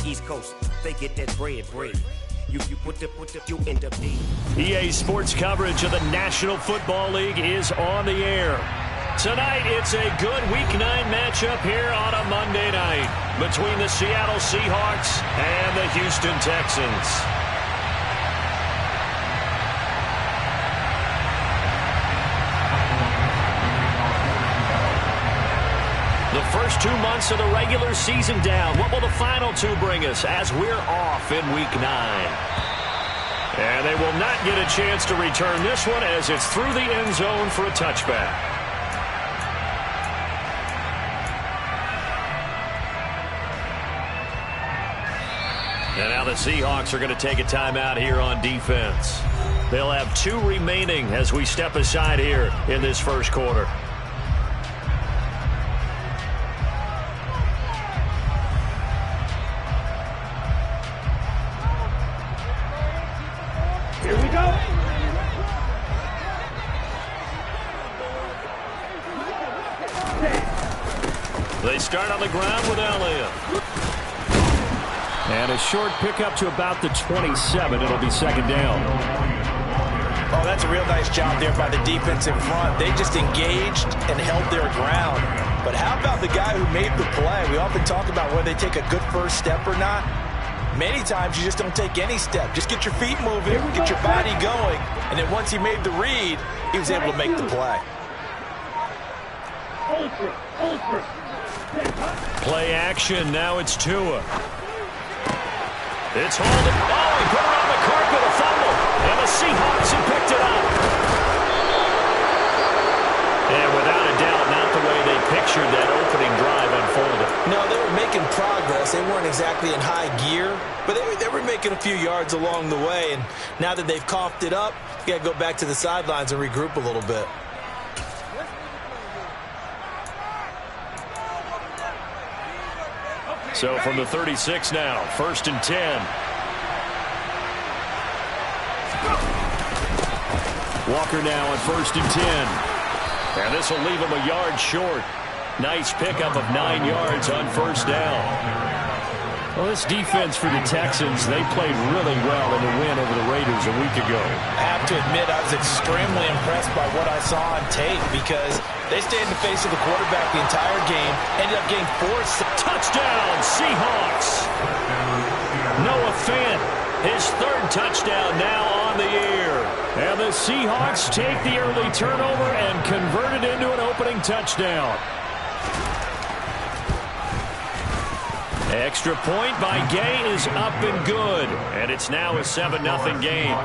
East Coast, they get that bread. You you end up deep. EA Sports coverage of the National Football League is on the air. Tonight, it's a good Week 9 matchup here on a Monday night between the Seattle Seahawks and the Houston Texans. The first 2 months of the regular season down. What will the final two bring us as we're off in Week 9? And they will not get a chance to return this one as it's through the end zone for a touchback. And now the Seahawks are going to take a timeout here on defense. They'll have 2 remaining as we step aside here in this first quarter. Here we go. They start on the ground with Elliott. And a short pickup to about the 27. It'll be second down. Oh, that's a real nice job there by the defense in front. They just engaged and held their ground. But how about the guy who made the play? We often talk about whether they take a good first step or not. Many times you just don't take any step. Just get your feet moving, get your body going, and then once he made the read, he was able to make the play. Play action. Now it's Tua. It's holding. Oh, he put it on the carpet, a fumble. And the Seahawks have picked it up. And without a doubt, not the way they pictured that opening drive unfolded. No, they were making progress. They weren't exactly in high gear, but they were making a few yards along the way. And now that they've coughed it up, you got to go back to the sidelines and regroup a little bit. So from the 36 now, 1st and 10. Walker now on 1st and 10. And this will leave him a yard short. Nice pickup of 9 yards on 1st down. Well, this defense for the Texans, they played really well in the win over the Raiders a week ago. I have to admit, I was extremely impressed by what I saw on tape because they stayed in the face of the quarterback the entire game, ended up getting forced. Touchdown, Seahawks! Noah Fant, his 3rd touchdown now on the year. And the Seahawks take the early turnover and convert it into an opening touchdown. Extra point by Gay is up and good. And it's now a 7-0 game.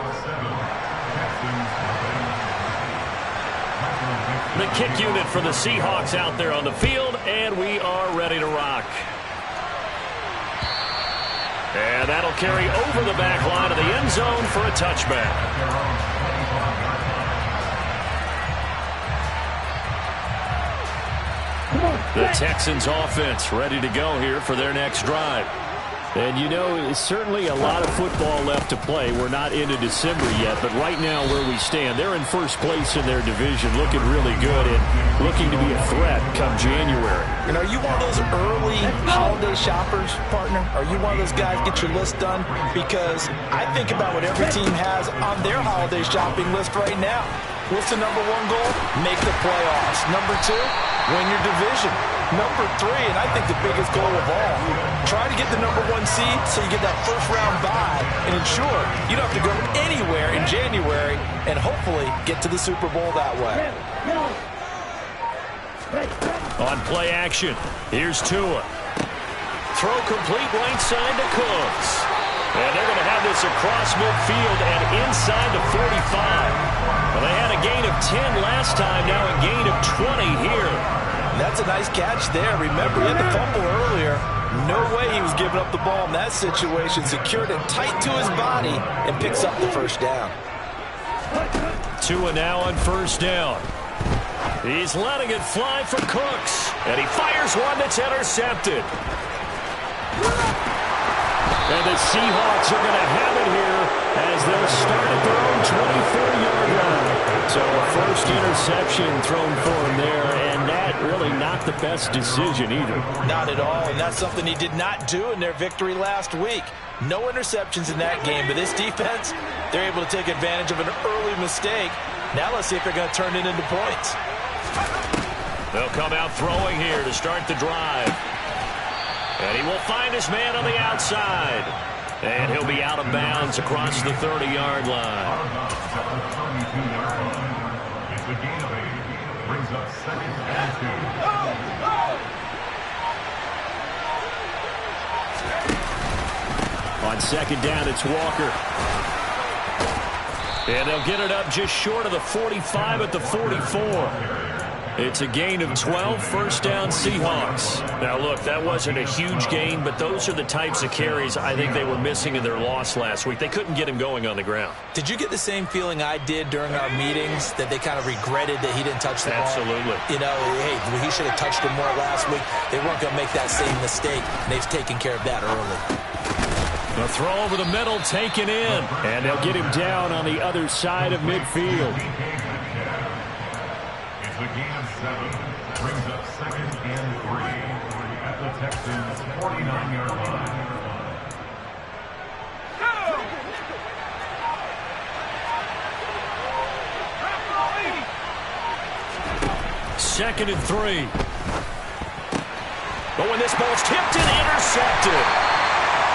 The kick unit for the Seahawks out there on the field, and we are ready to rock. And that'll carry over the back line of the end zone for a touchback. The Texans offense ready to go here for their next drive. And you know, it's certainly a lot of football left to play. We're not into December yet, but right now where we stand, they're in first place in their division, looking really good and looking to be a threat come January. And are you one of those early holiday shoppers, partner? Are you one of those guys get your list done? Because I think about what every team has on their holiday shopping list right now. What's the number 1 goal? Make the playoffs. Number 2, win your division. Number 3, and I think the biggest goal of all, try to get the number 1 seed so you get that first-round bye and ensure you don't have to go anywhere in January and hopefully get to the Super Bowl that way. On play action, here's Tua. Throw complete right side to Cooks. And they're going to have this across midfield and inside the 45. Well, they had a gain of 10 last time, now a gain of 20 here. That's a nice catch there. Remember, he had the fumble earlier. No way he was giving up the ball in that situation. Secured it tight to his body and picks up the first down. Tua now on 1st down. He's letting it fly for Cooks. And he fires one that's intercepted. And the Seahawks are going to have it here as they'll start at their own 24-yard line. So a first interception thrown for him there, and that really not the best decision either. Not at all, and that's something he did not do in their victory last week. No interceptions in that game, but this defense, they're able to take advantage of an early mistake. Now let's see if they're going to turn it into points. They'll come out throwing here to start the drive. And he will find his man on the outside. And he'll be out of bounds across the 30-yard line. On second down, it's Walker. And they'll get it up just short of the 45 at the 44. It's a gain of 12, first down Seahawks. Now, look, that wasn't a huge gain, but those are the types of carries I think they were missing in their loss last week. They couldn't get him going on the ground. Did you get the same feeling I did during our meetings, that they kind of regretted that he didn't touch the ball? Absolutely. You know, hey, he should have touched it more last week. They weren't going to make that same mistake, and they've taken care of that early. The throw over the middle, taken in. And they'll get him down on the other side of midfield. The gain of 7 brings up 2nd and 3 at the Texans' 49-yard line. Second and 3. But when this ball's tipped and intercepted.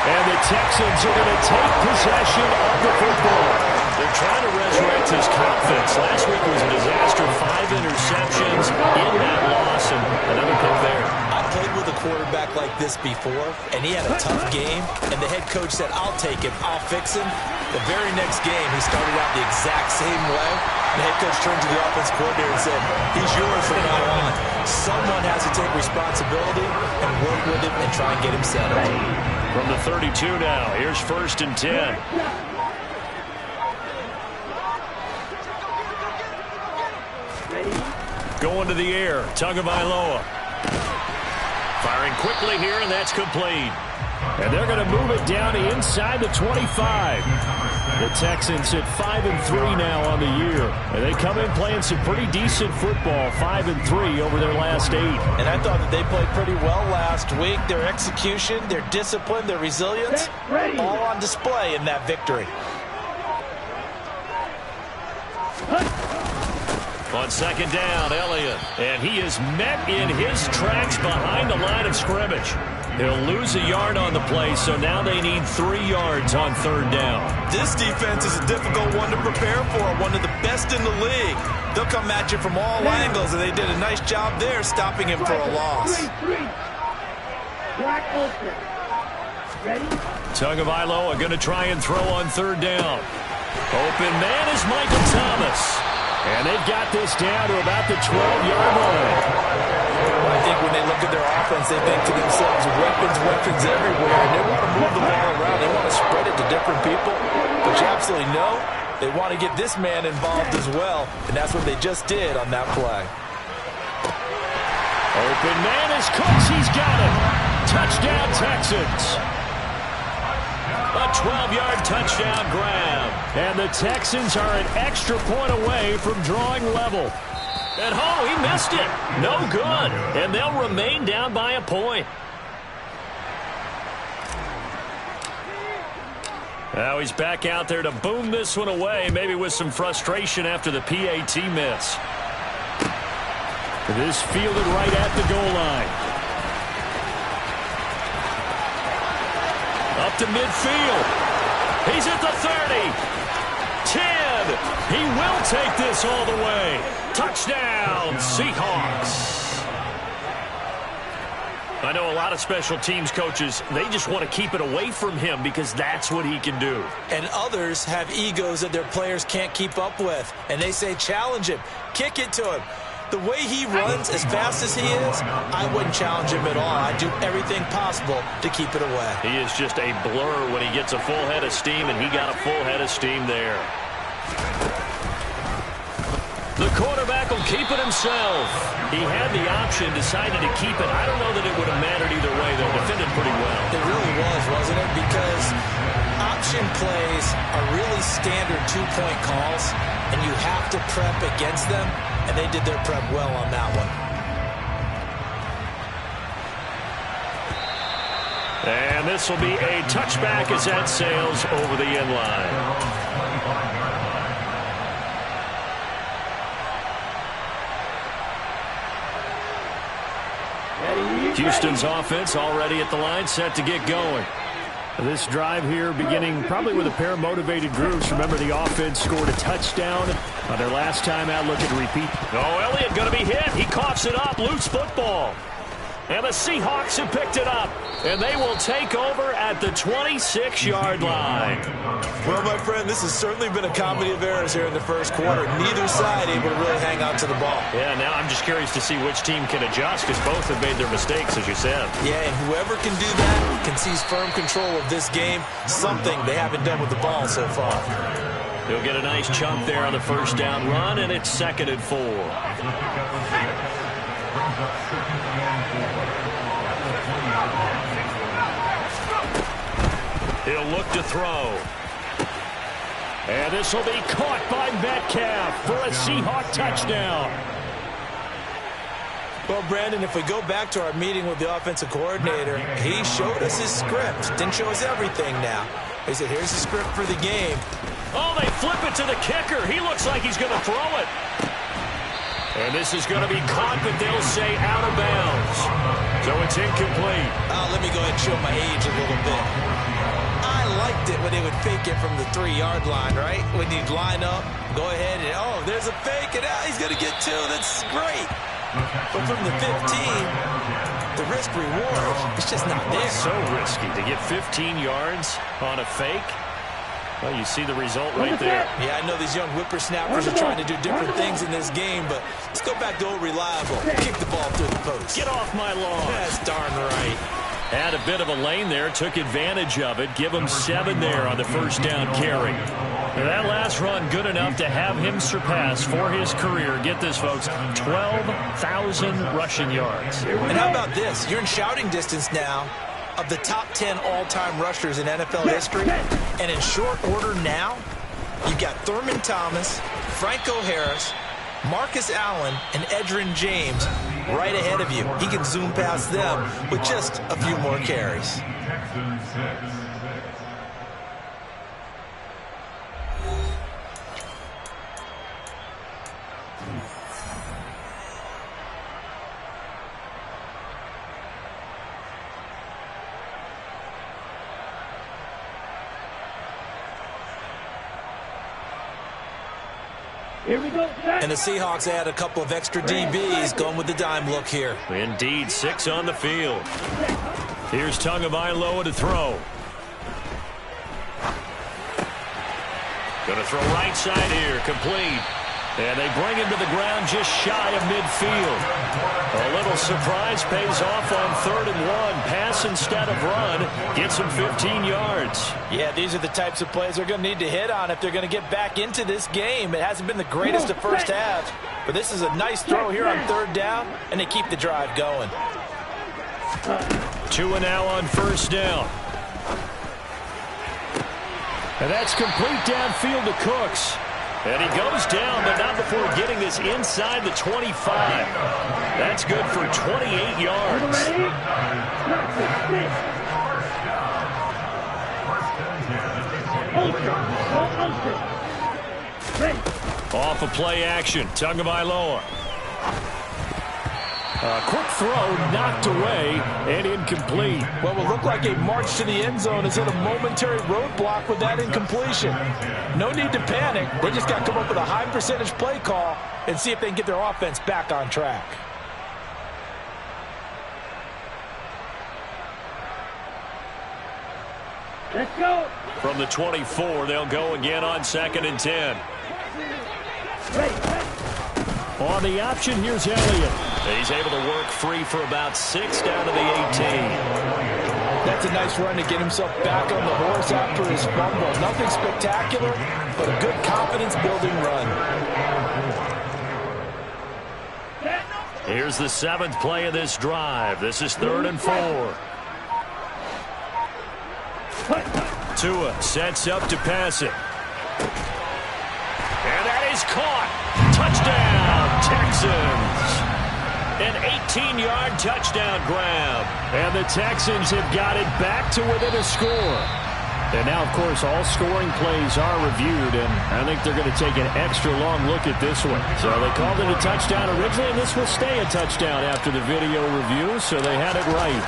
And the Texans are going to take possession of the football. They're trying to resurrect his confidence. Last week was a disaster. 5 interceptions in that loss, and another pick there. I played with a quarterback like this before, and he had a tough game, and the head coach said, I'll take him, I'll fix him. The very next game, he started out the exact same way. The head coach turned to the offense coordinator and said, he's yours from now on. Someone has to take responsibility and work with him and try and get him settled. From the 32 now, here's 1st and 10. Going to the air, Tagovailoa. Firing quickly here, and that's complete. And they're going to move it down inside the 25. The Texans at 5-3 now on the year. And they come in playing some pretty decent football, 5-3 over their last 8. And I thought that they played pretty well last week. Their execution, their discipline, their resilience, all on display in that victory. On second down, Elliott. And he is met in his tracks behind the line of scrimmage. He'll lose a yard on the play, so now they need 3 yards on 3rd down. This defense is a difficult one to prepare for, one of the best in the league. They'll come at you from all angles, and they did a nice job there stopping him for a loss. Tagovailoa going to try and throw on 3rd down. Open man is Michael Thomas. And they've got this down to about the 12-yard line. I think when they look at their offense, they think to themselves, weapons everywhere, and they want to move the ball around. They want to spread it to different people. But you absolutely know they want to get this man involved as well, and that's what they just did on that play. Open man is Cooks. He's got it. Touchdown, Texans. A 12-yard touchdown grab. And the Texans are an extra point away from drawing level. And he missed it. No good. And they'll remain down by a point. Now he's back out there to boom this one away, maybe with some frustration after the PAT miss. This fielded right at the goal line. Up to midfield. He's at the 30. 10. He will take this all the way. Touchdown, Seahawks. I know a lot of special teams coaches, they just want to keep it away from him because that's what he can do. And others have egos that their players can't keep up with. And they say, challenge him. Kick it to him. The way he runs, as fast as he is, I wouldn't challenge him at all. I'd do everything possible to keep it away. He is just a blur when he gets a full head of steam, and he got a full head of steam there. The quarterback will keep it himself. He had the option, decided to keep it. I don't know that it would have mattered either way, though. Defended pretty well. It really was, wasn't it? Because option plays are really standard two-point calls, and you have to prep against them, and they did their prep well on that one. And this will be a touchback as that sails over the end line. Houston's offense already at the line, set to get going. This drive here beginning probably with a pair of motivated groups. Remember, the offense scored a touchdown on their last time out. Look at repeat. Oh, Elliott going to be hit. He coughs it up. Loose football. And the Seahawks have picked it up. And they will take over at the 26-yard line. Well, my friend, this has certainly been a comedy of errors here in the first quarter. Neither side able to really hang on to the ball. Yeah, now I'm just curious to see which team can adjust, because both have made their mistakes, as you said. Yeah, and whoever can do that can seize firm control of this game, something they haven't done with the ball so far. He'll get a nice chunk there on the first down run, and it's 2nd and 4. He'll look to throw. And this will be caught by Metcalf for a Seahawk touchdown. Well, Brandon, if we go back to our meeting with the offensive coordinator, he showed us his script. Didn't show us everything now. He said, here's the script for the game. Oh, they flip it to the kicker. He looks like he's going to throw it. And this is going to be caught, but they'll say out of bounds. So it's incomplete. Let me go ahead and show my age a little bit. I liked it when they would fake it from the 3-yard line, right? When you'd line up, go ahead and, oh, there's a fake, and he's going to get 2. That's great. But from the 15, the risk reward, it's just not there. So risky to get 15 yards on a fake. Well, you see the result right there. Yeah, I know these young whippersnappers are trying to do different things in this game, but let's go back to old reliable. Kick the ball through the post. Get off my lawn. That's darn right. Had a bit of a lane there, took advantage of it. Give him 7 there on the first down carry. And that last run good enough to have him surpass for his career. Get this, folks, 12,000 rushing yards. And how about this? You're in shouting distance now of the top 10 all-time rushers in NFL history. And in short order now, you've got Thurman Thomas, Franco Harris, Marcus Allen, and Edgerrin James right ahead of you. He can zoom past them with just a few more carries. Texan 6. Here we go. And the Seahawks add a couple of extra DBs going with the dime look here. Indeed, 6 on the field. Here's Tagovailoa to throw. Going to throw right side here, complete. And they bring him to the ground just shy of midfield. A little surprise pays off on 3rd and 1. Pass instead of run. Gets him 15 yards. Yeah, these are the types of plays they're going to need to hit on if they're going to get back into this game. It hasn't been the greatest of first halves, but this is a nice throw here on 3rd down, and they keep the drive going. 2 now on first down. And that's complete downfield to Cooks. And he goes down, but not before getting this inside the 25. That's good for 28 yards. Off of play action, Tagovailoa. Quick throw knocked away and incomplete. What will look like a march to the end zone is in a momentary roadblock with that incompletion. No need to panic. They just got to come up with a high percentage play call and see if they can get their offense back on track. Let's go. From the 24, they'll go again on 2nd and 10. On the option, here's Elliott. He's able to work free for about 6 down to the 18. That's a nice run to get himself back on the horse after his fumble. Nothing spectacular, but a good confidence-building run. Here's the 7th play of this drive. This is 3rd and 4. Tua sets up to pass it. And that is caught. Touchdown, Texans. An 18-yard touchdown grab. And the Texans have got it back to within a score. And now, of course, all scoring plays are reviewed, and I think they're going to take an extra long look at this one. So they called it a touchdown originally, and this will stay a touchdown after the video review, so they had it right.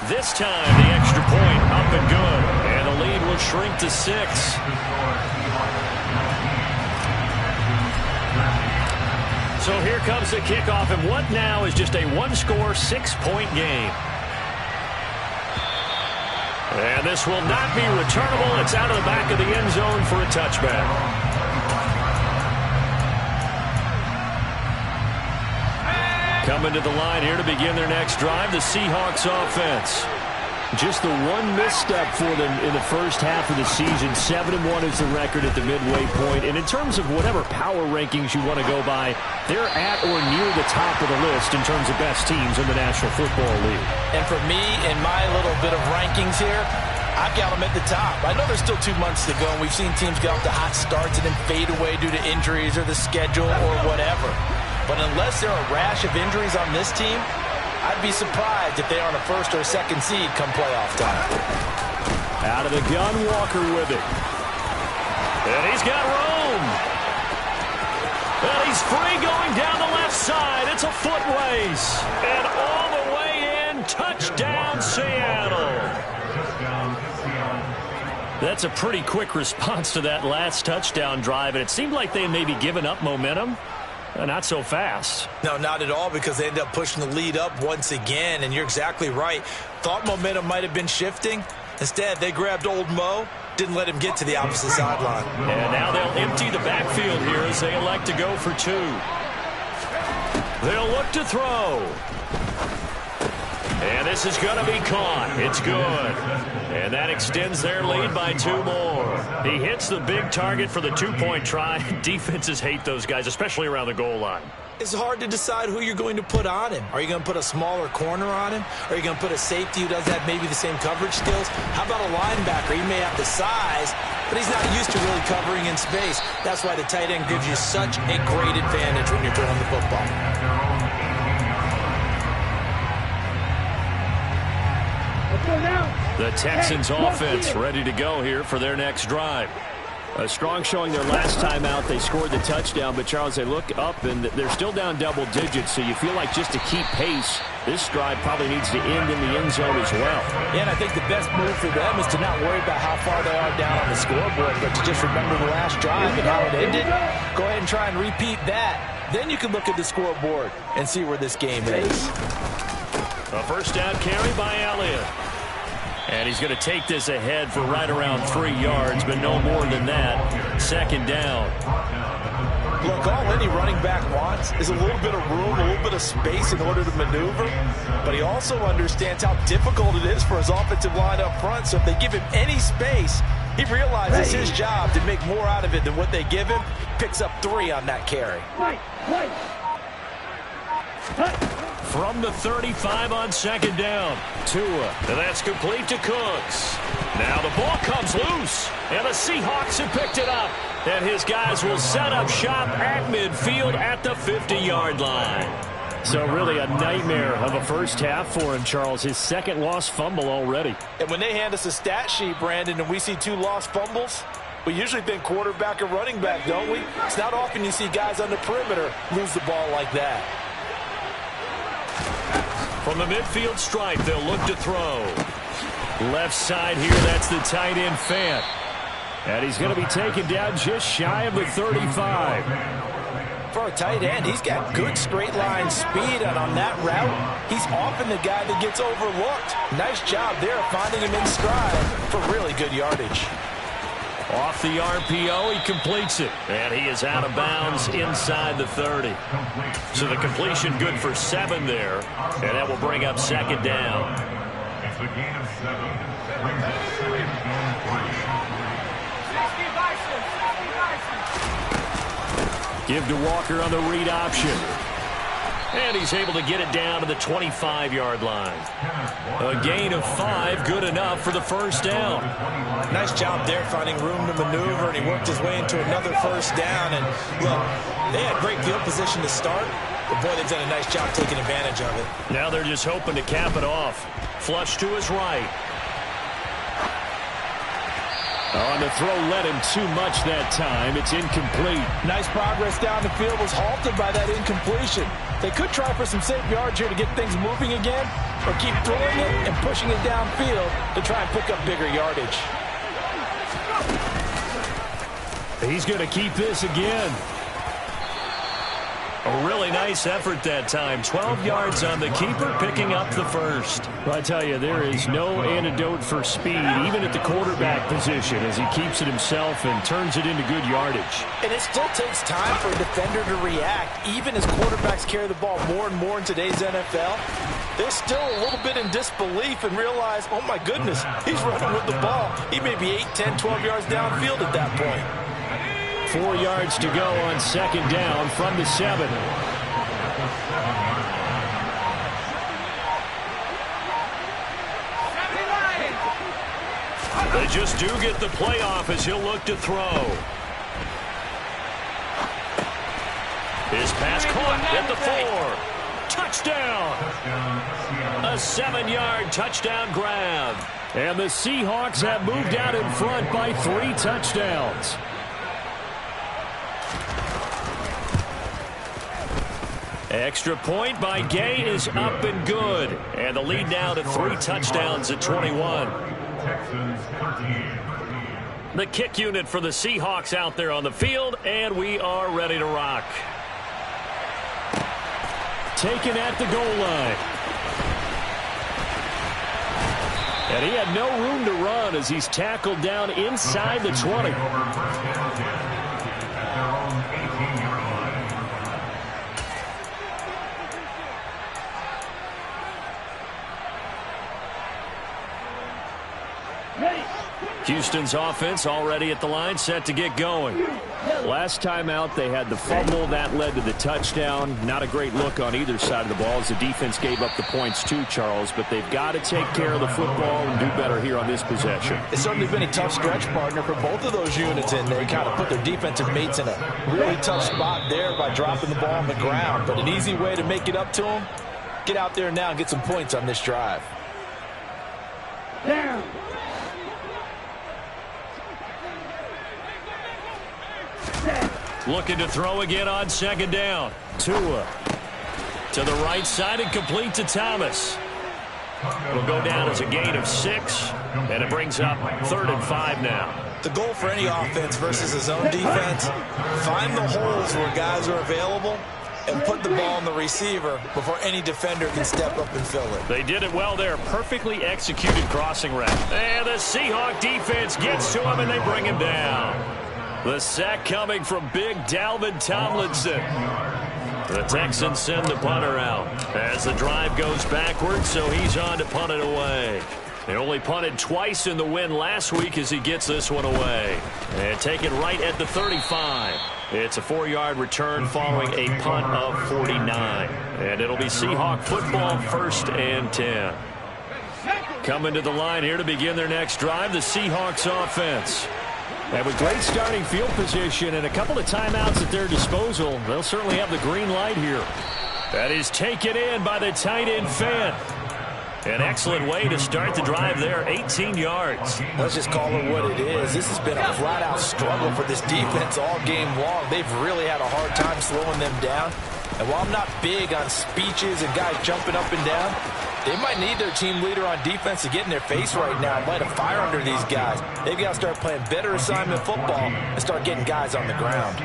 This time, the extra point up and good, and the lead will shrink to 6. So here comes the kickoff, and what now is just a one-score, 6-point game. And this will not be returnable. It's out of the back of the end zone for a touchback. Coming to the line here to begin their next drive, the Seahawks offense. Just the one misstep for them in the first half of the season. 7-1 is the record at the midway point. And in terms of whatever power rankings you want to go by, they're at or near the top of the list in terms of best teams in the National Football League. And for me, in my little bit of rankings here, I've got them at the top. I know there's still 2 months to go, and we've seen teams get off to hot starts and then fade away due to injuries or the schedule or whatever. But unless there are a rash of injuries on this team, I'd be surprised if they are on a first or a second seed come playoff time. Out of the gun, Walker with it. And he's got room. And he's free going down the left side. It's a foot race. And all the way in, touchdown Seattle. That's a pretty quick response to that last touchdown drive. And it seemed like they had maybe given up momentum. Not so fast. No, not at all, because they end up pushing the lead up once again, and you're exactly right. Thought momentum might have been shifting. Instead, they grabbed old Mo, didn't let him get to the opposite sideline. And now they'll empty the backfield here as they elect to go for 2. They'll look to throw. And this is going to be caught. It's good. And that extends their lead by 2 more. He hits the big target for the 2-point try. Defenses hate those guys, especially around the goal line. It's hard to decide who you're going to put on him. Are you going to put a smaller corner on him? Or are you going to put a safety who does have maybe the same coverage skills? How about a linebacker? He may have the size, but he's not used to really covering in space. That's why the tight end gives you such a great advantage when you're throwing the football. The Texans offense ready to go here for their next drive. A strong showing their last time out. They scored the touchdown, but Charles, they look up and they're still down double digits, so you feel like just to keep pace, this drive probably needs to end in the end zone as well. Yeah, and I think the best move for them is to not worry about how far they are down on the scoreboard, but to just remember the last drive and how it ended. Go ahead and try and repeat that. Then you can look at the scoreboard and see where this game is. A first down carry by Elliott. And he's going to take this ahead for right around 3 yards, but no more than that. Second down. Look, all any running back wants is a little bit of room, a little bit of space in order to maneuver. But he also understands how difficult it is for his offensive line up front. So if they give him any space, he realizes his job to make more out of it than what they give him. Picks up 3 on that carry. From the 35 on second down. Tua. And that's complete to Cooks. Now the ball comes loose. And the Seahawks have picked it up. And his guys will set up shop at midfield at the 50-yard line. So really a nightmare of a first half for him, Charles. His second lost fumble already. And when they hand us a stat sheet, Brandon, and we see 2 lost fumbles, we usually think quarterback or running back, don't we? It's not often you see guys on the perimeter lose the ball like that. From the midfield stripe, they'll look to throw. Left side here, that's the tight end Fant. And he's going to be taken down just shy of the 35. For a tight end, he's got good straight line speed, and on that route, he's often the guy that gets overlooked. Nice job there finding him in stride for really good yardage. Off the RPO, he completes it. And he is out of bounds inside the 30. So the completion good for 7 there. And that will bring up second down. It's a gain of 7. Brings up second and 3. Give to Walker on the read option. And he's able to get it down to the 25-yard line. A gain of 5, good enough for the first down. Nice job there finding room to maneuver, and he worked his way into another first down. And, look, they had great field position to start, but, boy, they've done a nice job taking advantage of it. Now they're just hoping to cap it off. Flush to his right. On the throw, led him too much that time. It's incomplete. Nice progress down the field, was halted by that incompletion. They could try for some safe yards here to get things moving again, or keep throwing it and pushing it downfield to try and pick up bigger yardage. He's going to keep this again. A really nice effort that time. 12 yards on the keeper, picking up the first. Well, I tell you, there is no antidote for speed, even at the quarterback position, as he keeps it himself and turns it into good yardage. And it still takes time for a defender to react, even as quarterbacks carry the ball more and more in today's NFL. They're still a little bit in disbelief and realize, oh, my goodness, he's running with the ball. He may be 8, 10, 12 yards downfield at that point. 4 yards to go on second down from the 7. They just do get the playoff as he'll look to throw. His pass caught at the 4. Touchdown! A 7-yard touchdown grab. And the Seahawks have moved out in front by 3 touchdowns. Extra point by Gay is up and good. And the lead now to 3 touchdowns at 21. The kick unit for the Seahawks out there on the field, and we are ready to rock. Taken at the goal line. And he had no room to run as he's tackled down inside the 20. Houston's offense already at the line, set to get going. Last time out, they had the fumble. That led to the touchdown. Not a great look on either side of the ball as the defense gave up the points too, Charles. But they've got to take care of the football and do better here on this possession. It's certainly been a tough stretch, partner, for both of those units, and they kind of put their defensive mates in a really tough spot there by dropping the ball on the ground. But an easy way to make it up to them, get out there now and get some points on this drive. Down. Looking to throw again on second down. Tua to the right side and complete to Thomas. It'll go down as a gain of 6, and it brings up 3rd and 5 now. The goal for any offense versus a zone defense, find the holes where guys are available and put the ball on the receiver before any defender can step up and fill it. They did it well there. Perfectly executed crossing route. And the Seahawk defense gets to him, and they bring him down. The sack coming from big Dalvin Tomlinson. The Texans send the punter out as the drive goes backwards, so he's on to punt it away. They only punted twice in the win last week as he gets this one away. And take it right at the 35. It's a 4-yard return following a punt of 49. And it'll be Seahawk football, 1st and 10. Coming to the line here to begin their next drive, the Seahawks offense. And with great starting field position and a couple of timeouts at their disposal, they'll certainly have the green light here. That is taken in by the tight end Fant. An excellent way to start the drive there, 18 yards. Let's just call it what it is. This has been a flat-out struggle for this defense all game long. They've really had a hard time slowing them down. And while I'm not big on speeches and guys jumping up and down, they might need their team leader on defense to get in their face right now and light a fire under these guys. They've got to start playing better assignment football and start getting guys on the ground.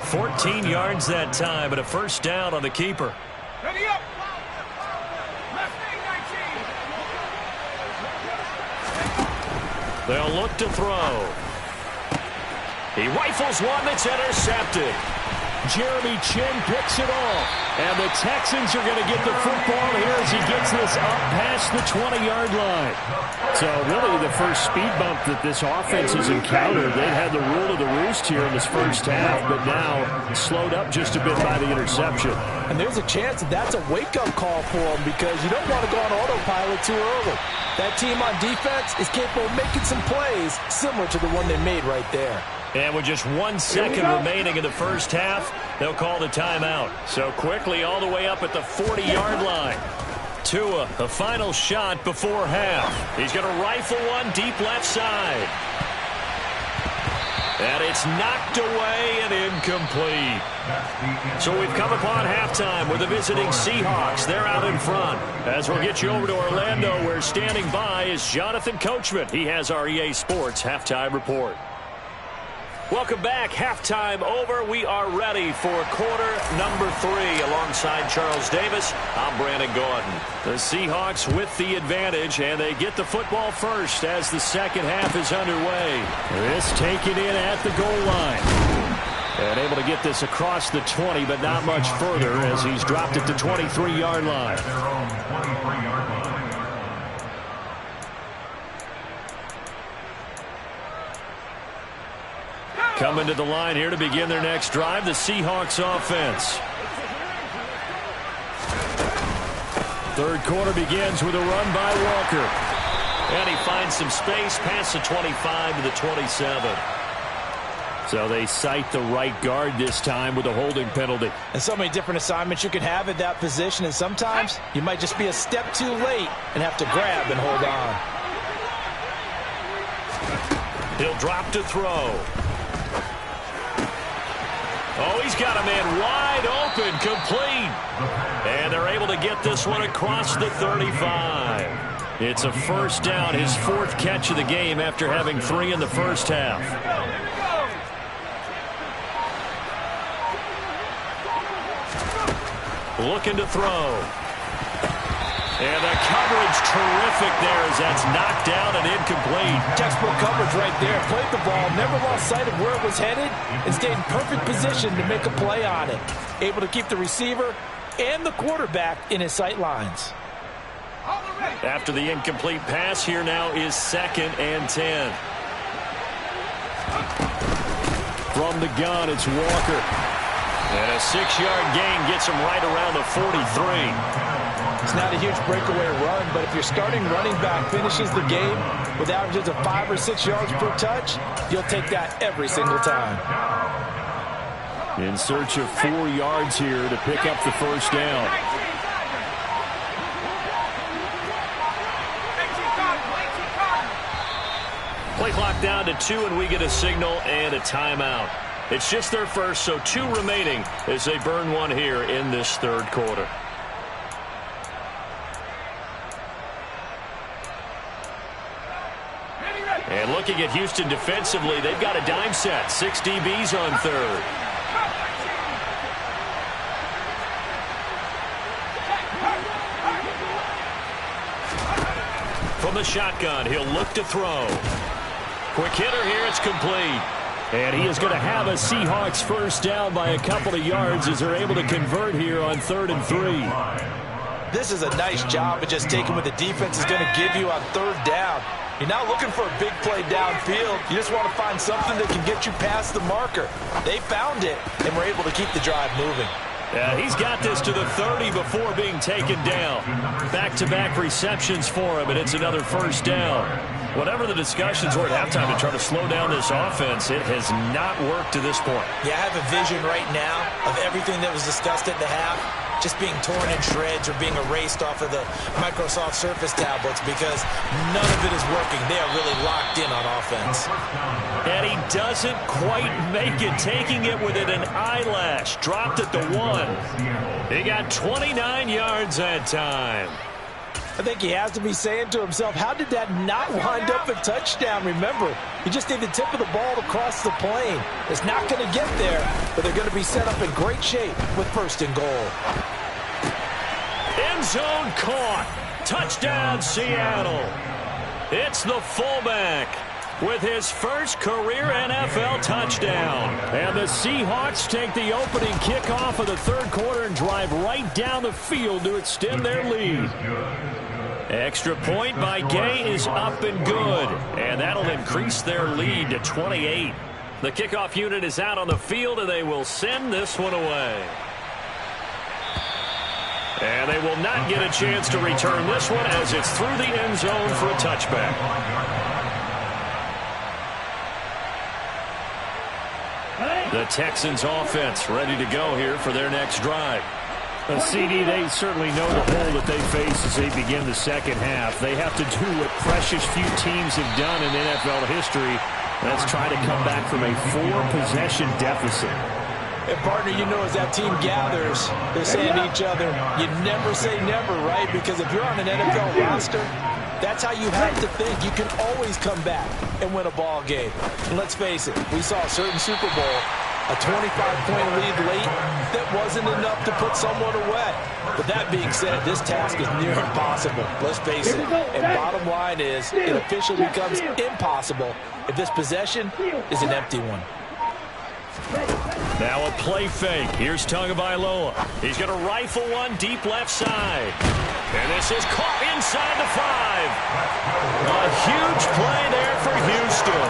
14 yards that time, and a 1st down on the keeper. Ready up. They'll look to throw. He rifles one that's intercepted. Jeremy Chin picks it off. And the Texans are going to get the football here as he gets this up past the 20-yard line. So really the first speed bump that this offense has encountered. They had the rule of the roost here in this first half, but now slowed up just a bit by the interception. And there's a chance that that's a wake-up call for them because you don't want to go on autopilot too early. That team on defense is capable of making some plays similar to the one they made right there. And with just 1 second remaining in the first half, they'll call the timeout. So quickly all the way up at the 40-yard line. Tua, the final shot before half. He's going to rifle one deep left side. And it's knocked away and incomplete. So we've come upon halftime with the visiting Seahawks. They're out in front. As we'll get you over to Orlando, where standing by is Jonathan Coachman. He has our EA Sports Halftime Report. Welcome back. Halftime over. We are ready for quarter number 3. Alongside Charles Davis, I'm Brandon Gordon. The Seahawks with the advantage, and they get the football first as the second half is underway. This taken in at the goal line. And able to get this across the 20, but not much further as he's dropped it to 23-yard line. Their own 23-yard line. Coming to the line here to begin their next drive, the Seahawks offense. Third quarter begins with a run by Walker. And he finds some space past the 25 to the 27. So they cite the right guard this time with a holding penalty. And so many different assignments you can have at that position, and sometimes you might just be a step too late and have to grab and hold on. He'll drop to throw. Oh, he's got a man wide open, complete. And they're able to get this one across the 35. It's a first down, his 4th catch of the game after having 3 in the first half. Looking to throw. And the coverage terrific there as that's knocked down and incomplete. Textbook coverage right there. Played the ball, never lost sight of where it was headed, and stayed in perfect position to make a play on it. Able to keep the receiver and the quarterback in his sight lines. After the incomplete pass, here now is 2nd and 10. From the gun, it's Walker. And a 6-yard gain gets him right around the 43. It's not a huge breakaway run, but if your starting running back finishes the game with averages of 5 or 6 yards per touch, you'll take that every single time. In search of 4 yards here to pick up the first down. Play clock down to 2, and we get a signal and a timeout. It's just their first, so 2 remaining as they burn one here in this third quarter. And looking at Houston defensively, they've got a dime set. 6 DBs on third. From the shotgun, he'll look to throw. Quick hitter here, it's complete. And he is going to have a Seahawks first down by a couple of yards as they're able to convert here on 3rd and 3. This is a nice job of just taking what the defense is going to give you on 3rd down. You're not looking for a big play downfield. You just want to find something that can get you past the marker. They found it, and were able to keep the drive moving. Yeah, he's got this to the 30 before being taken down. Back-to-back receptions for him, and it's another first down. Whatever the discussions were at halftime to try to slow down this offense, it has not worked to this point. Yeah, I have a vision right now of everything that was discussed at the half just being torn in shreds or being erased off of the Microsoft Surface tablets because none of it is working. They are really locked in on offense. And he doesn't quite make it, taking it within an eyelash. Dropped at the 1. He got 29 yards that time. I think he has to be saying to himself, how did that not wind up a touchdown? Remember, you just need the tip of the ball to cross the plane. It's not going to get there, but they're going to be set up in great shape with 1st and goal. End zone caught. Touchdown, Seattle. It's the fullback. with his first career NFL touchdown. And the Seahawks take the opening kickoff of the third quarter and drive right down the field to extend their lead. Extra point by Gay is up and good, and that'll increase their lead to 28. The kickoff unit is out on the field, and they will send this one away. And they will not get a chance to return this one as it's through the end zone for a touchback. The Texans offense ready to go here for their next drive. CD, they certainly know the hole that they face as they begin the second half. They have to do what precious few teams have done in NFL history. That's try to come back from a 4-possession deficit. And, partner, you know, as that team gathers, they're saying to each other, you never say never, right? Because if you're on an NFL roster, that's how you have to think. You can always come back and win a ball game. And let's face it, we saw a certain Super Bowl, a 25-point lead late that wasn't enough to put someone away. But that being said, this task is near impossible. Let's face it. And bottom line is, it officially becomes impossible if this possession is an empty one. Now a play fake. Here's Tagovailoa. He's going to rifle one deep left side. And this is caught inside the 5. A huge play there for Houston.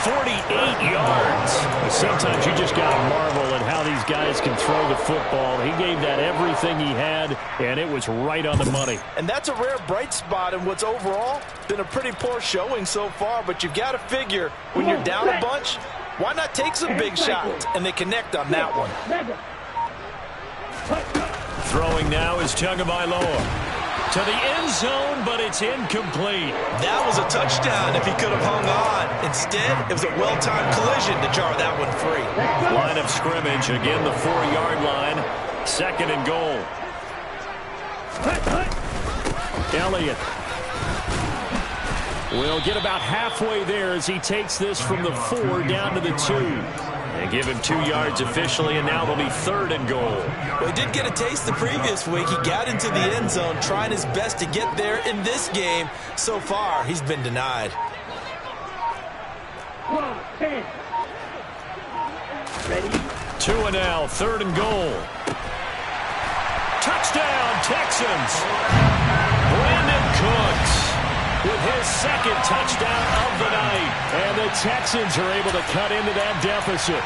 48 yards. Sometimes you just got to marvel at how these guys can throw the football. He gave that everything he had, and it was right on the money. And that's a rare bright spot in what's overall been a pretty poor showing so far. But you've got to figure, when you're down a bunch, why not take some big shots? And they connect on that one. Throwing now is Tagovailoa. To the end zone, but it's incomplete. That was a touchdown if he could have hung on. Instead, it was a well-timed collision to jar that one free. Line of scrimmage, again the 4-yard line. Second and goal. Elliott will get about halfway there as he takes this from the 4 down to the 2. They give him 2 yards officially, and now they'll be third and goal. Well, he did get a taste the previous week. He got into the end zone, trying his best to get there in this game. So far, he's been denied. Two and now, third and goal. Touchdown, Texans. Brandon Cooks with his second touchdown of the night. And the Texans are able to cut into that deficit.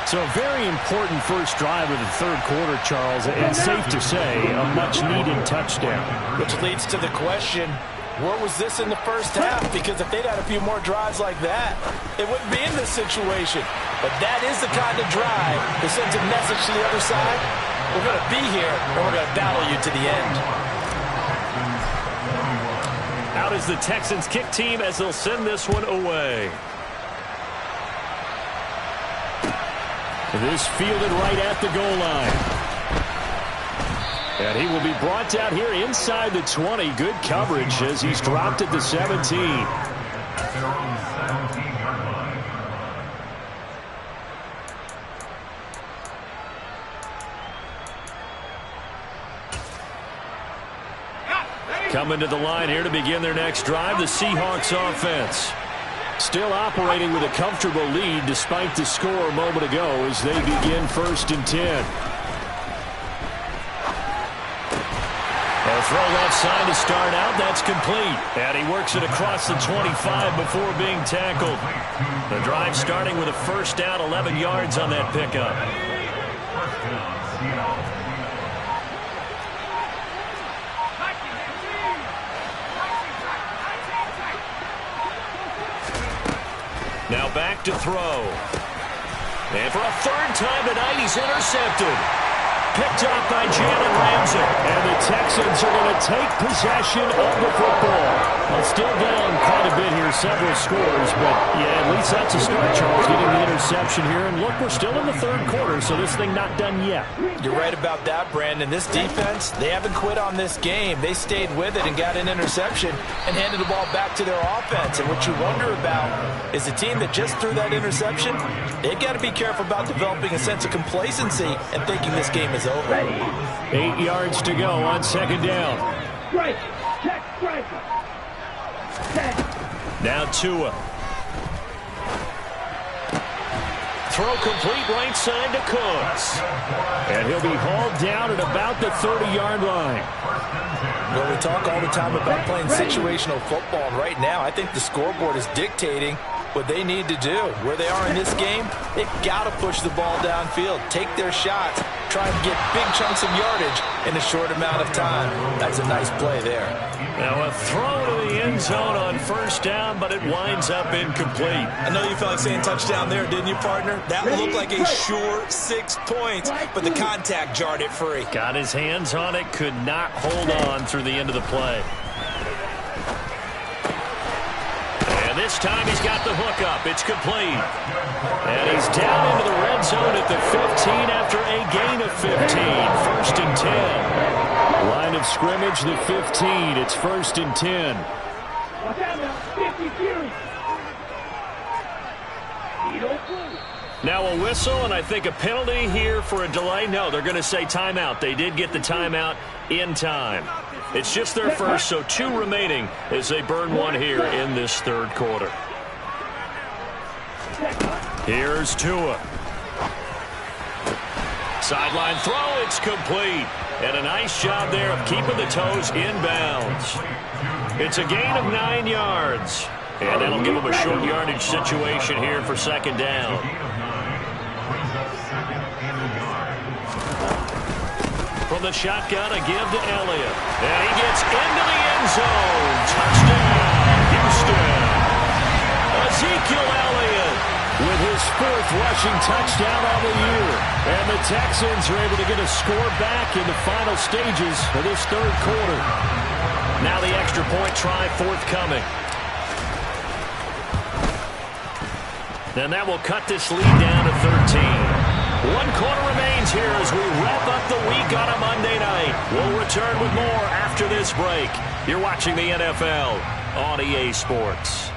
So a very important first drive of the third quarter, Charles, and safe to say, a much-needed touchdown. Which leads to the question, where was this in the first half? Because if they'd had a few more drives like that, it wouldn't be in this situation. But that is the kind of drive that sends a message to the other side. We're going to be here, and we're going to battle you to the end. Out is the Texans kick team as they'll send this one away. This fielded right at the goal line. And he will be brought down here inside the 20. Good coverage as he's dropped at the 17. Coming to the line here to begin their next drive, the Seahawks offense. Still operating with a comfortable lead despite the score a moment ago as they begin 1st and 10. A throw left side to start out. That's complete. And he works it across the 25 before being tackled. The drive starting with a first down, 11 yards on that pickup. Now back to throw. And for a third time tonight, he's intercepted. Picked up by Jalen Ramsey. And the Texans are going to take possession of the football. Well, still down quite a bit here, several scores. But, yeah, at least that's a start, Charles, getting the interception here. And look, we're still in the third quarter, so this thing not done yet. You're right about that, Brandon. This defense, they haven't quit on this game. They stayed with it and got an interception and handed the ball back to their offense. And what you wonder about is the team that just threw that interception, they've got to be careful about developing a sense of complacency and thinking this game is over. 8 yards to go on second down. Now Tua. throw complete right side to Cooks. And he'll be hauled down at about the 30-yard line. Well, we talk all the time about playing situational football, and right now I think the scoreboard is dictating what they need to do. Where they are in this game, they've got to push the ball downfield, take their shots, try and get big chunks of yardage in a short amount of time. That's a nice play there. Now a throw to the end zone on first down, but it winds up incomplete. I know you felt like saying touchdown there, didn't you, partner? That looked like a sure 6 points, but the contact jarred it free. Got his hands on it, could not hold on through the end of the play. And this time he's got the hook up. It's complete. And he's down into the red zone at the 15 after a gain of 15. First and 10. Line of scrimmage, the 15. It's first and 10. Now a whistle, and I think a penalty here for a delay. No, they're going to say timeout. They did get the timeout in time. It's just their first, so 2 remaining as they burn 1 here in this third quarter. Here's Tua. Sideline throw, it's complete. And a nice job there of keeping the toes inbounds. It's a gain of 9 yards. And that'll give them a short yardage situation here for second down. From the shotgun, a give to Elliott. And he gets into the end zone. Touchdown, Houston. Ezekiel Elliott with his 4th rushing touchdown of the year. And the Texans are able to get a score back in the final stages of this third quarter. Now the extra point try forthcoming. And that will cut this lead down to 13. 1 quarter remains here as we wrap up the week on a Monday night. We'll return with more after this break. You're watching the NFL on EA Sports.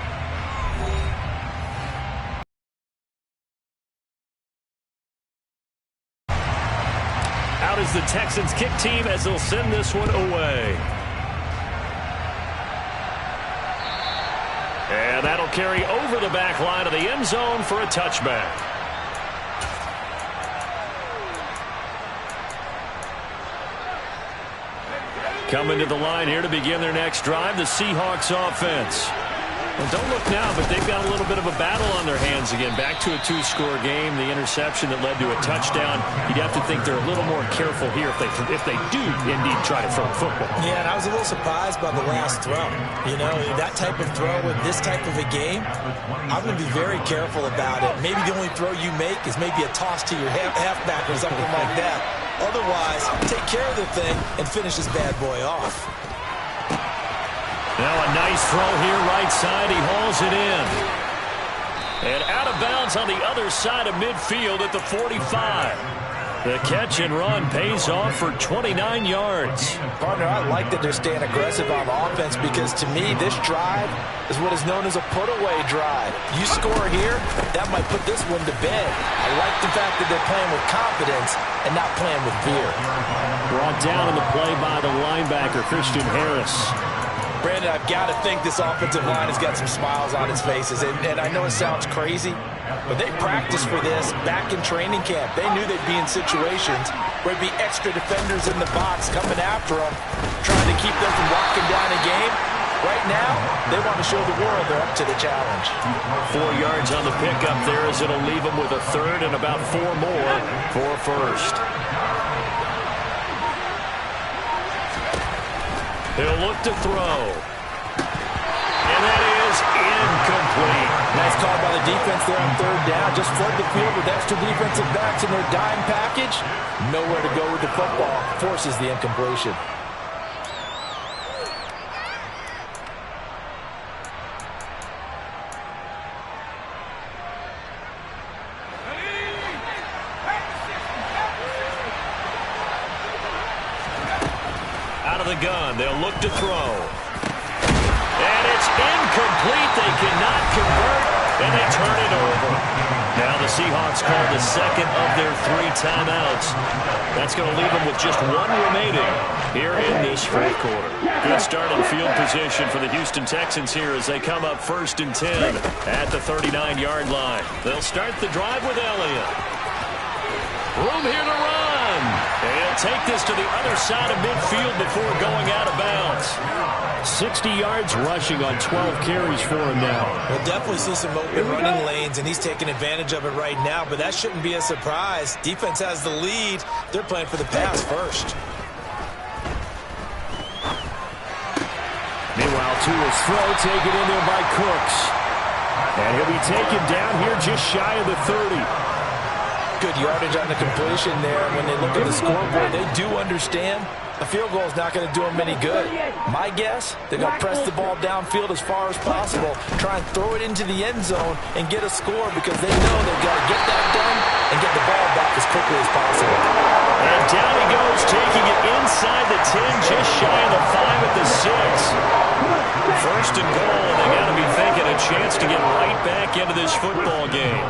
Out is the Texans kick team as they'll send this one away. And that'll carry over the back line of the end zone for a touchback. Coming to the line here to begin their next drive, the Seahawks offense. Well, don't look now, but they've got a little bit of a battle on their hands again. Back to a 2-score game, the interception that led to a touchdown. You'd have to think they're a little more careful here if they do indeed try to throw the football. Yeah, and I was a little surprised by the last throw. You know, that type of throw with this type of a game, I'm going to be very careful about it. Maybe the only throw you make is maybe a toss to your halfback or something like that. Otherwise, take care of the thing and finish this bad boy off. Now a nice throw here right side. He hauls it in. And out of bounds on the other side of midfield at the 45. The catch and run pays off for 29 yards. Partner, I like that they're staying aggressive on offense because to me this drive is what is known as a put-away drive. You score here, that might put this one to bed. I like the fact that they're playing with confidence and not playing with fear. Brought down in the play by the linebacker, Christian Harris. Brandon, I've got to think this offensive line has got some smiles on its faces. And I know it sounds crazy, but they practiced for this back in training camp. They knew they'd be in situations where there'd be extra defenders in the box coming after them, trying to keep them from locking down a game. Right now, they want to show the world they're up to the challenge. 4 yards on the pickup there as it'll leave them with a third and about 4 more for first. He'll look to throw. And that is incomplete. Nice call by the defense there on third down. Just flood the field with extra defensive backs in their dime package. Nowhere to go with the football. Forces the incompletion. The gun. They'll look to throw. And it's incomplete. They cannot convert. and they turn it over. Now the Seahawks call the second of their 3 timeouts. That's going to leave them with just 1 remaining here in this fourth quarter. Good starting field position for the Houston Texans here as they come up 1st and 10 at the 39-yard line. They'll start the drive with Elliott. Room here to run. And he'll take this to the other side of midfield before going out of bounds. 60 yards rushing on 12 carries for him now. We'll definitely see some open running lanes, and he's taking advantage of it right now, but that shouldn't be a surprise. Defense has the lead. They're playing for the pass first. Meanwhile, Tua's throw taken in there by Cooks. And he'll be taken down here just shy of the 30. Good yardage on the completion there. When they look at the scoreboard, they do understand a field goal is not going to do them any good. My guess, they're going to press the ball downfield as far as possible, try and throw it into the end zone and get a score because they know they've got to get that done and get the ball back as quickly as possible. And down he goes, taking it inside the 10, just shy of the 5 at the 6. 1st and goal, and they got to be thinking a chance to get right back into this football game.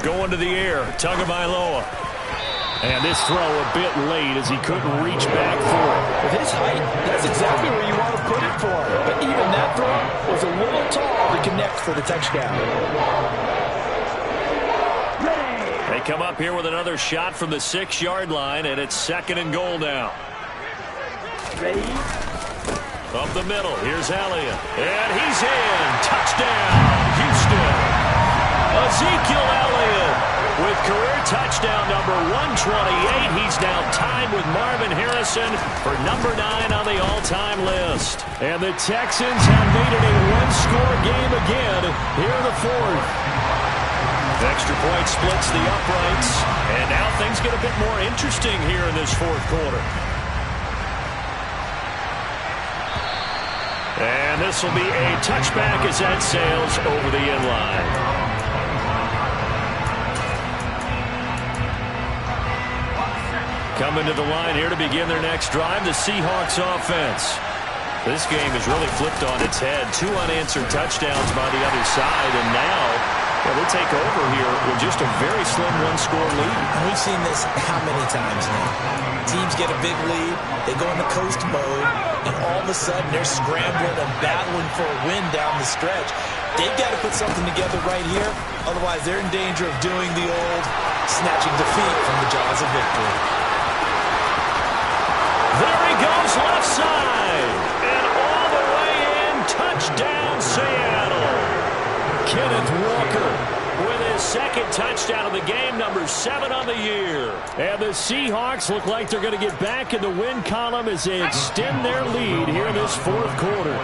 Going to the air, Tagovailoa. And this throw a bit late as he couldn't reach back for it. With his height, that's exactly where you want to put it for him. But even that throw was a little tall to connect for the touchdown. They come up here with another shot from the 6-yard line, and it's 2nd and goal now. Up the middle, here's Elliott. And he's in. Touchdown, Houston. Ezekiel Elliott with career touchdown number 128. He's now tied with Marvin Harrison for number 9 on the all-time list. And the Texans have made it a one-score game again here in the 4th. Extra point splits the uprights, and now things get a bit more interesting here in this 4th quarter. And this will be a touchback as that sails over the end line. Coming to the line here to begin their next drive, the Seahawks offense. This game has really flipped on its head. 2 unanswered touchdowns by the other side, and now they take over here with just a very slim 1-score lead. And we've seen this how many times now? Teams get a big lead, they go into coast mode, and all of a sudden they're scrambling and battling for a win down the stretch. They've got to put something together right here, otherwise they're in danger of doing the old snatching defeat from the jaws of victory. There he goes left side, and all the way in, touchdown Seattle. Kenneth Walker with his 2nd touchdown of the game, number 7 on the year. And the Seahawks look like they're going to get back in the win column as they extend their lead here in this 4th quarter.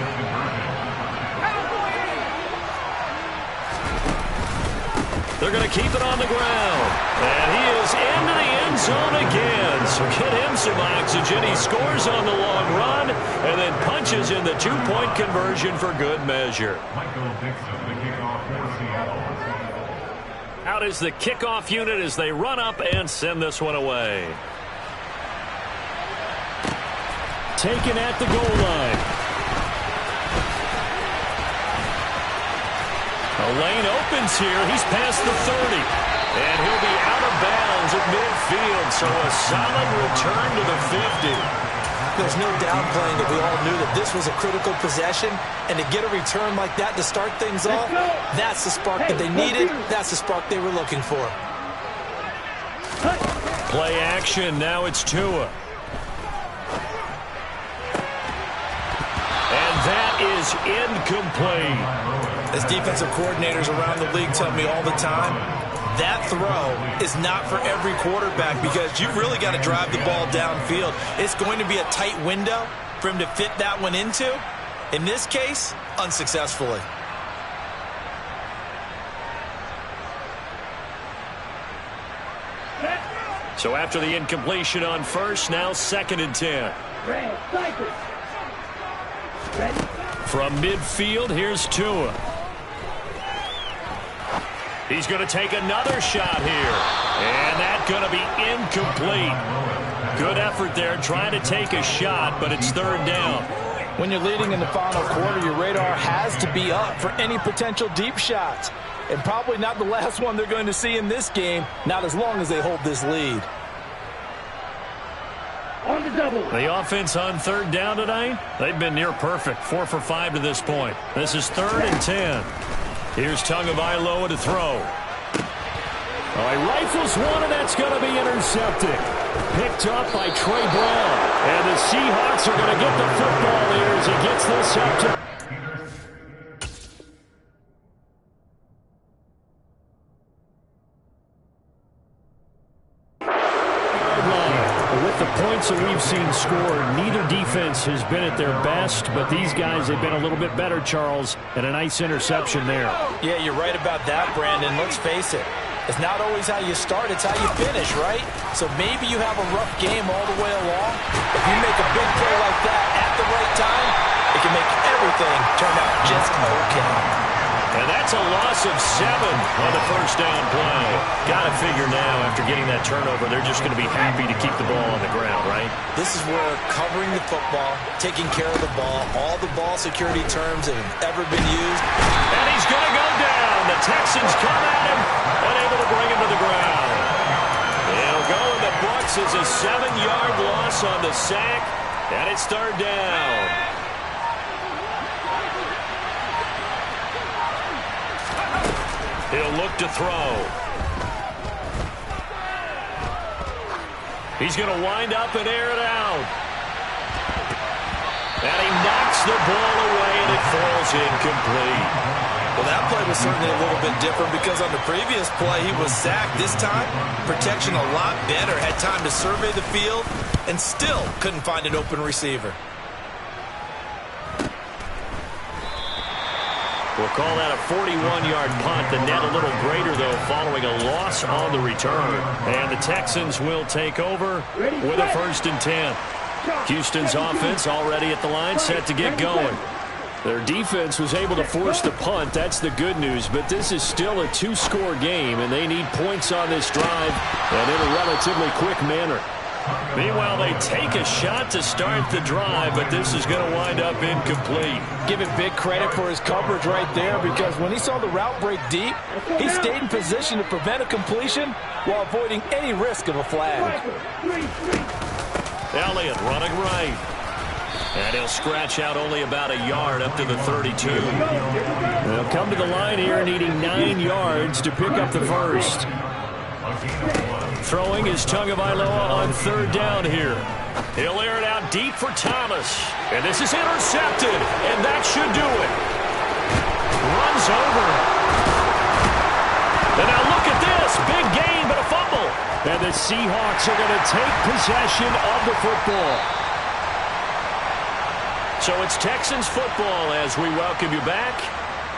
They're going to keep it on the ground. And he is into the end zone again. So get him some oxygen. He scores on the long run and then punches in the 2-point conversion for good measure. Out is the kickoff unit as they run up and send this one away. Taken at the goal line. A lane opens here. He's past the 30. And he'll be out of bounds at midfield. So a solid return to the 50. There's no downplaying that we all knew that this was a critical possession. And to get a return like that to start things off, that's the spark that they needed. That's the spark they were looking for. Play action. Now it's Tua. And that is incomplete. As defensive coordinators around the league tell me all the time, that throw is not for every quarterback because you've really got to drive the ball downfield. It's going to be a tight window for him to fit that one into. In this case, unsuccessfully. So after the incompletion on first, now 2nd and 10. From midfield, here's Tua. He's going to take another shot here. And that's going to be incomplete. Good effort there trying to take a shot, but it's 3rd down. When you're leading in the final quarter, your radar has to be up for any potential deep shots. And probably not the last one they're going to see in this game, not as long as they hold this lead. On the double. The offense on third down tonight, they've been near perfect. 4 for 5 to this point. This is 3rd and 10. Here's Tagovailoa to throw. He rifles one, and that's going to be intercepted. Picked up by Trey Brown. And the Seahawks are going to get the football here as he gets this up to... With the points that we've seen scored, neither defense has been at their best, but these guys have been a little bit better, Charles, and a nice interception there. Yeah, you're right about that, Brandon. Let's face it. It's not always how you start, it's how you finish, right? So maybe you have a rough game all the way along. If you make a big play like that at the right time, it can make everything turn out just okay. And that's a loss of 7 on the first down play. Got to figure now, after getting that turnover, they're just going to be happy to keep the ball on the ground, right? This is where covering the football, taking care of the ball, all the ball security terms that have ever been used. And he's going to go down. The Texans come at him, unable to bring him to the ground. It'll go in the books as a 7-yard loss on the sack, and it's 3rd down. He'll look to throw. He's going to wind up and air it out. And he knocks the ball away, and it falls incomplete. Well, that play was certainly a little bit different because on the previous play, he was sacked. This time, protection a lot better. Had time to survey the field and still couldn't find an open receiver. We'll call that a 41-yard punt. The net a little greater, though, following a loss on the return. And the Texans will take over with a 1st and 10. Houston's offense already at the line, set to get going. Their defense was able to force the punt. That's the good news. But this is still a 2-score game, and they need points on this drive and in a relatively quick manner. Meanwhile, they take a shot to start the drive, but this is going to wind up incomplete. Give him big credit for his coverage right there, because when he saw the route break deep, he stayed in position to prevent a completion while avoiding any risk of a flag. Elliott running right. And he'll scratch out only about a yard up to the 32. They'll come to the line here needing 9 yards to pick up the first. Throwing is Tagovailoa on 3rd down here. He'll air it out deep for Thomas. And this is intercepted. And that should do it. Runs over. And now look at this. Big gain, but a fumble. And the Seahawks are going to take possession of the football. So it's Texans football as we welcome you back.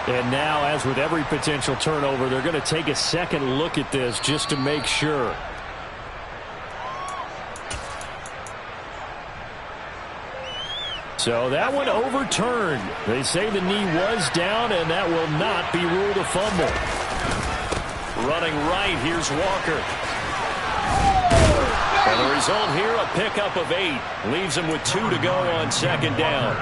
And now, as with every potential turnover, they're going to take a second look at this just to make sure. So that one overturned. They say the knee was down, and that will not be ruled a fumble. Running right, here's Walker. And the result here, a pickup of 8. Leaves him with 2 to go on 2nd down.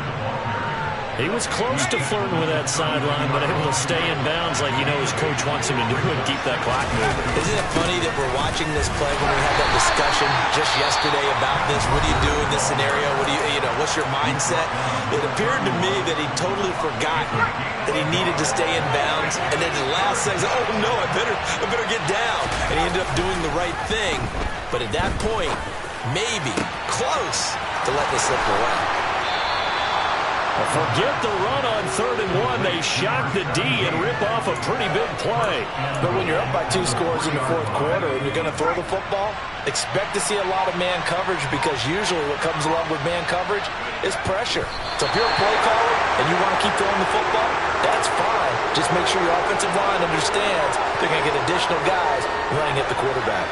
He was close to flirting with that sideline, but able to stay in bounds like his coach wants him to do and keep that clock moving. Isn't it funny that we're watching this play when we had that discussion just yesterday about this? What do you do in this scenario? What do what's your mindset? It appeared to me that he'd totally forgotten that he needed to stay in bounds, and then the last second, oh no, I better get down. And he ended up doing the right thing. But at that point, maybe close to let this slip away. Forget the run on 3rd and 1. They shock the D and rip off a pretty big play. But when you're up by 2 scores in the 4th quarter and you're going to throw the football, expect to see a lot of man coverage, because usually what comes along with man coverage is pressure. So if you're a play caller and you want to keep throwing the football, that's fine. Just make sure your offensive line understands they're going to get additional guys running at the quarterback.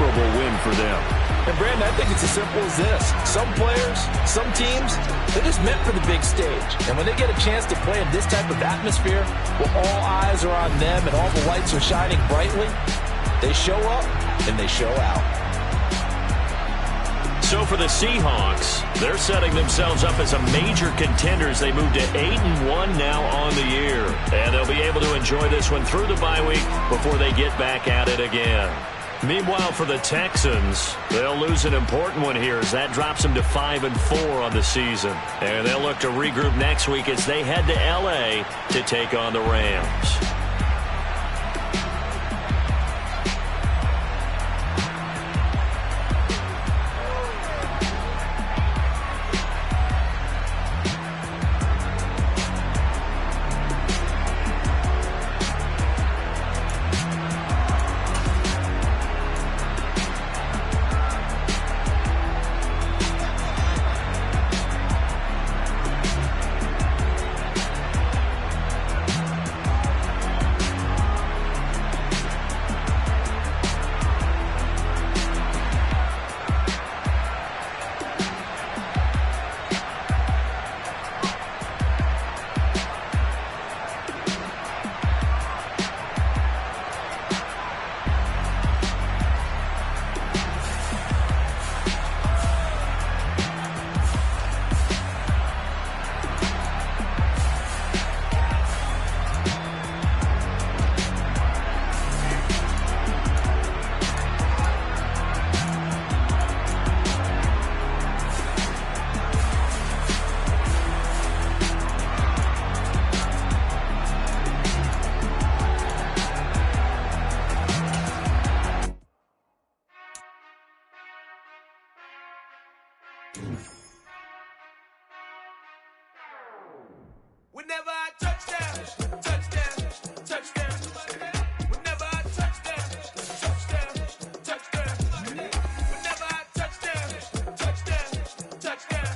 memorable win for them. And, Brandon, I think it's as simple as this. Some players, some teams, they're just meant for the big stage. And when they get a chance to play in this type of atmosphere, where all eyes are on them and all the lights are shining brightly, they show up and they show out. So for the Seahawks, they're setting themselves up as a major contender as they move to 8-1 now on the year. And they'll be able to enjoy this one through the bye week before they get back at it again. Meanwhile, for the Texans, they'll lose an important one here as that drops them to 5-4 on the season. And they'll look to regroup next week as they head to L.A. to take on the Rams. Whenever I touchdown, touchdown, touchdown. Whenever I touchdown, touchdown, touchdown. Whenever I touchdown, touchdown, touchdown.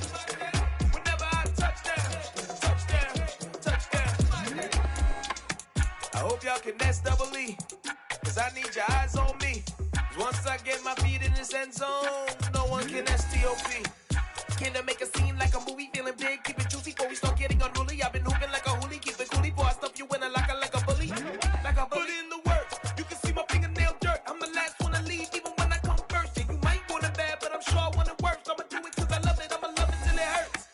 Whenever I touchdown, touchdown, touchdown. I hope y'all can nest double E, cause I need your eyes on me. Cause once I get my feet in this end zone, no one can STOP. Can I make a scene?